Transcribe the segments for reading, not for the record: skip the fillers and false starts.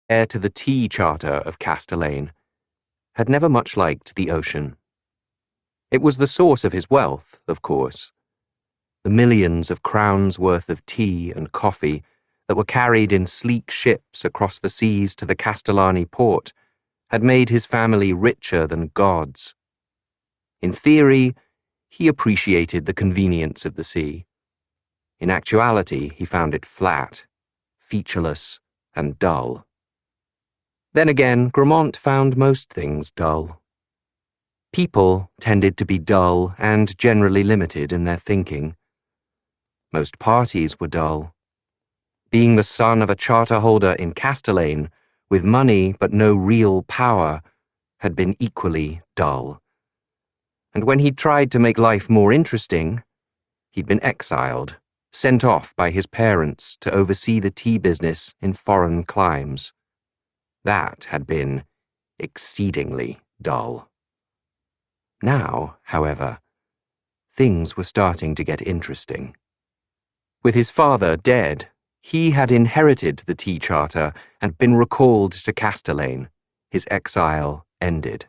heir to the tea charter of Castellane, had never much liked the ocean. It was the source of his wealth, of course. The millions of crowns' worth of tea and coffee that were carried in sleek ships across the seas to the Castellani port had made his family richer than gods. In theory, he appreciated the convenience of the sea. In actuality, he found it flat, featureless, and dull. Then again, Grammont found most things dull. People tended to be dull and generally limited in their thinking. Most parties were dull. Being the son of a charter holder in Castellane, with money but no real power, had been equally dull. And when he'd tried to make life more interesting, he'd been exiled, sent off by his parents to oversee the tea business in foreign climes. That had been exceedingly dull. Now, however, things were starting to get interesting. With his father dead, he had inherited the tea charter and been recalled to Castellane, his exile ended.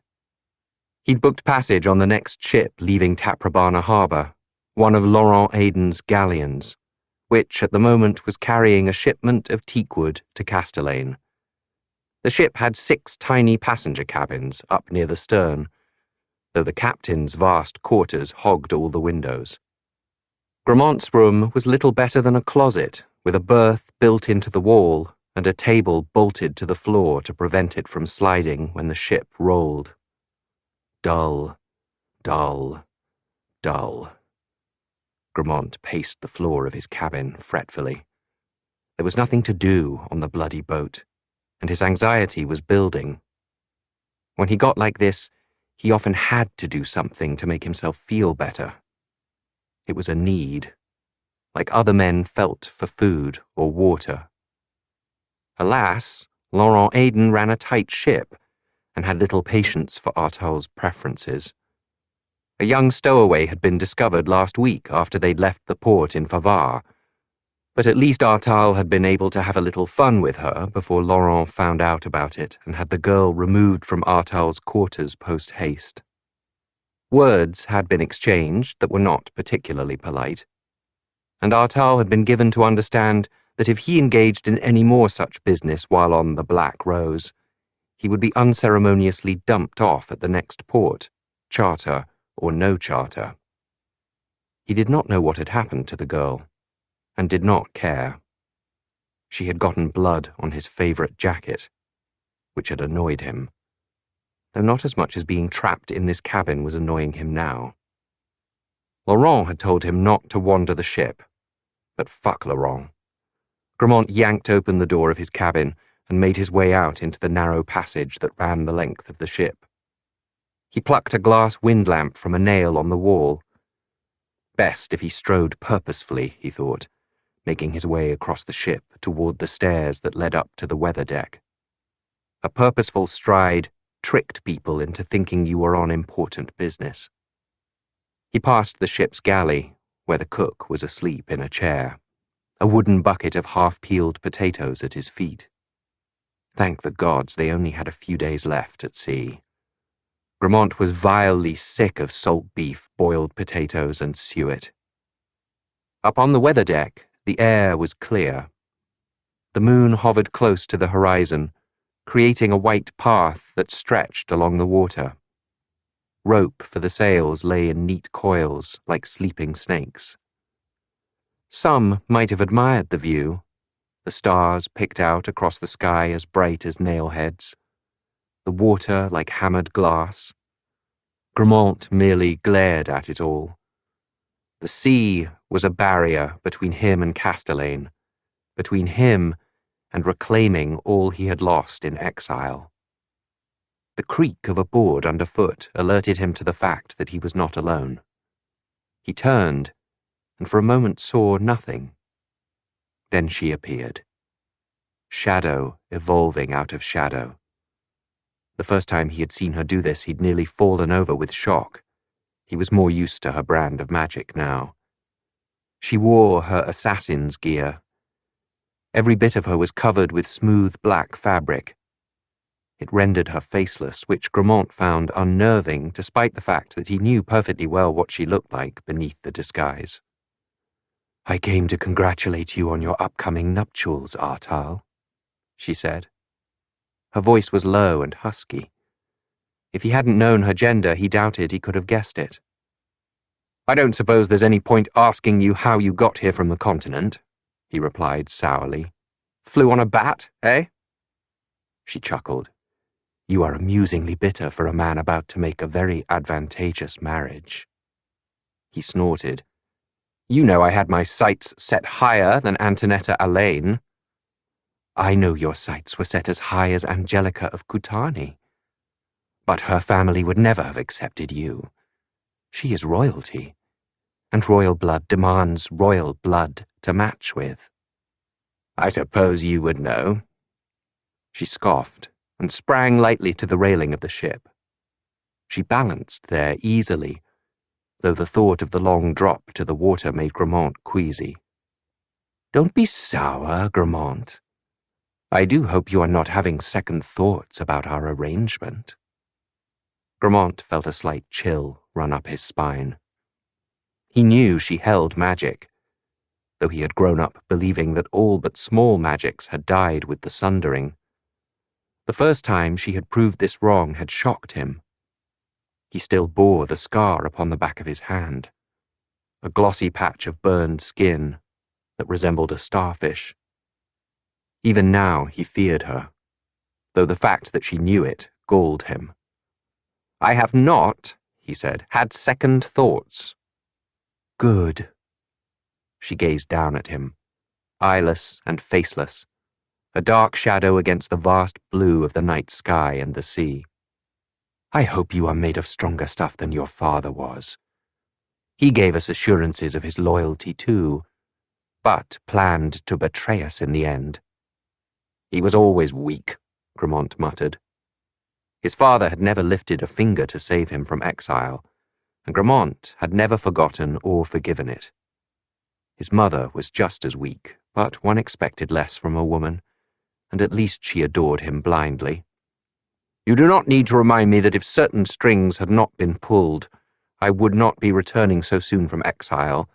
He'd booked passage on the next ship leaving Taprobana harbour, one of Laurent Aiden's galleons, which at the moment was carrying a shipment of teakwood to Castellane. The ship had 6 tiny passenger cabins up near the stern, though the captain's vast quarters hogged all the windows. Grammont's room was little better than a closet, with a berth built into the wall and a table bolted to the floor to prevent it from sliding when the ship rolled. Dull, dull, dull. Grammont paced the floor of his cabin fretfully. There was nothing to do on the bloody boat, and his anxiety was building. When he got like this, he often had to do something to make himself feel better. It was a need, like other men felt for food or water. Alas, Laurent Aiden ran a tight ship and had little patience for Artal's preferences. A young stowaway had been discovered last week after they'd left the port in Favard, but at least Artal had been able to have a little fun with her before Laurent found out about it and had the girl removed from Artal's quarters post-haste. Words had been exchanged that were not particularly polite, and Artal had been given to understand that if he engaged in any more such business while on the Black Rose, he would be unceremoniously dumped off at the next port, charter or no charter. He did not know what had happened to the girl, and did not care. She had gotten blood on his favourite jacket, which had annoyed him, though not as much as being trapped in this cabin was annoying him now. Laurent had told him not to wander the ship, but fuck Laurent. Grammont yanked open the door of his cabin and made his way out into the narrow passage that ran the length of the ship. He plucked a glass wind lamp from a nail on the wall. Best if he strode purposefully, he thought, making his way across the ship toward the stairs that led up to the weather deck. A purposeful stride tricked people into thinking you were on important business. He passed the ship's galley, where the cook was asleep in a chair, a wooden bucket of half-peeled potatoes at his feet. Thank the gods they only had a few days left at sea. Grammont was vilely sick of salt beef, boiled potatoes, and suet. Up on the weather deck, the air was clear. The moon hovered close to the horizon, creating a white path that stretched along the water. Rope for the sails lay in neat coils like sleeping snakes. Some might have admired the view, the stars picked out across the sky as bright as nail-heads, the water like hammered glass. Grammont merely glared at it all. The sea was a barrier between him and Castellane, between him and reclaiming all he had lost in exile. The creak of a board underfoot alerted him to the fact that he was not alone. He turned, and for a moment saw nothing. Then she appeared. Shadow evolving out of shadow. The first time he had seen her do this, he'd nearly fallen over with shock. He was more used to her brand of magic now. She wore her assassin's gear. Every bit of her was covered with smooth black fabric. It rendered her faceless, which Grammont found unnerving despite the fact that he knew perfectly well what she looked like beneath the disguise. "I came to congratulate you on your upcoming nuptials, Artal," she said. Her voice was low and husky. If he hadn't known her gender, he doubted he could have guessed it. "I don't suppose there's any point asking you how you got here from the continent," he replied sourly. "Flew on a bat, eh?" She chuckled. "You are amusingly bitter for a man about to make a very advantageous marriage." He snorted. "You know I had my sights set higher than Antonetta Alain." "I know your sights were set as high as Angelica of Kutani. But her family would never have accepted you. She is royalty, and royal blood demands royal blood to match with." "I suppose you would know." She scoffed and sprang lightly to the railing of the ship. She balanced there easily, though the thought of the long drop to the water made Grammont queasy. "Don't be sour, Grammont. I do hope you are not having second thoughts about our arrangement." Grammont felt a slight chill run up his spine. He knew she held magic, though he had grown up believing that all but small magics had died with the sundering. The first time she had proved this wrong had shocked him. He still bore the scar upon the back of his hand, a glossy patch of burned skin that resembled a starfish. Even now he feared her, though the fact that she knew it galled him. "I have not," he said, "had second thoughts." "Good." She gazed down at him, eyeless and faceless, a dark shadow against the vast blue of the night sky and the sea. "I hope you are made of stronger stuff than your father was. He gave us assurances of his loyalty too, but planned to betray us in the end." "He was always weak," Grammont muttered. His father had never lifted a finger to save him from exile, and Grammont had never forgotten or forgiven it. His mother was just as weak, but one expected less from a woman, and at least she adored him blindly. "You do not need to remind me that if certain strings had not been pulled, I would not be returning so soon from exile.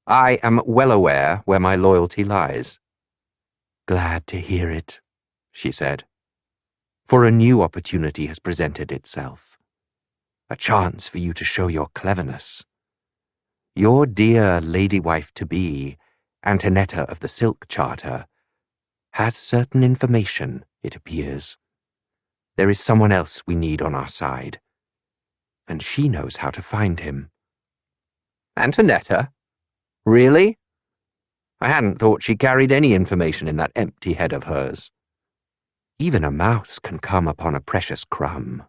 I am well aware where my loyalty lies." "Glad to hear it," she said. "For a new opportunity has presented itself. A chance for you to show your cleverness. Your dear lady-wife-to-be, Antonetta of the Silk Charter, has certain information, it appears. There is someone else we need on our side, and she knows how to find him." "Antonetta? Really? I hadn't thought she carried any information in that empty head of hers." "Even a mouse can come upon a precious crumb.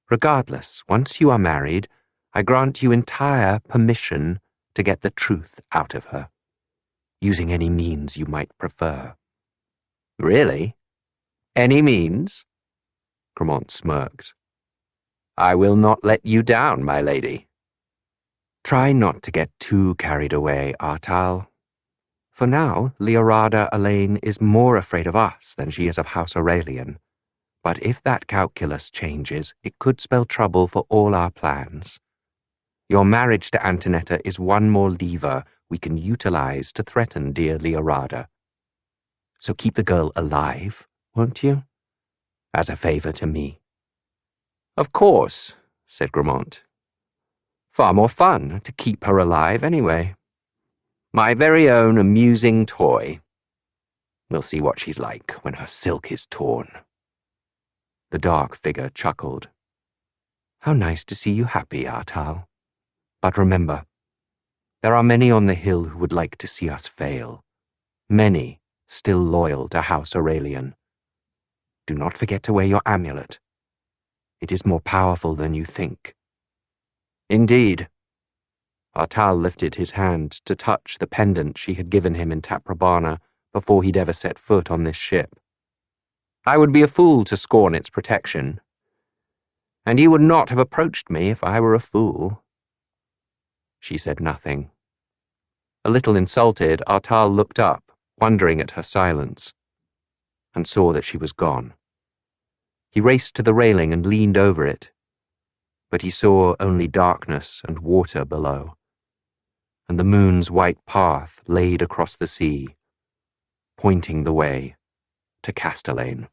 Regardless, once you are married, I grant you entire permission to get the truth out of her, using any means you might prefer." "Really? Any means?" Grammont smirked. "I will not let you down, my lady." "Try not to get too carried away, Artal. For now, Liorada Alain is more afraid of us than she is of House Aurelian. But if that calculus changes, it could spell trouble for all our plans. Your marriage to Antonetta is one more lever we can utilize to threaten dear Liorada. So keep the girl alive, won't you? As a favor to me." "Of course," said Grammont. "Far more fun to keep her alive anyway. My very own amusing toy. We'll see what she's like when her silk is torn." The dark figure chuckled. "How nice to see you happy, Artal. But remember, there are many on the hill who would like to see us fail. Many still loyal to House Aurelian. Do not forget to wear your amulet. It is more powerful than you think." "Indeed." Artal lifted his hand to touch the pendant she had given him in Taprobana before he'd ever set foot on this ship. "I would be a fool to scorn its protection. And you would not have approached me if I were a fool." She said nothing. A little insulted, Artal looked up wondering at her silence, and saw that she was gone. He raced to the railing and leaned over it, but he saw only darkness and water below, and the moon's white path laid across the sea, pointing the way to Castellane.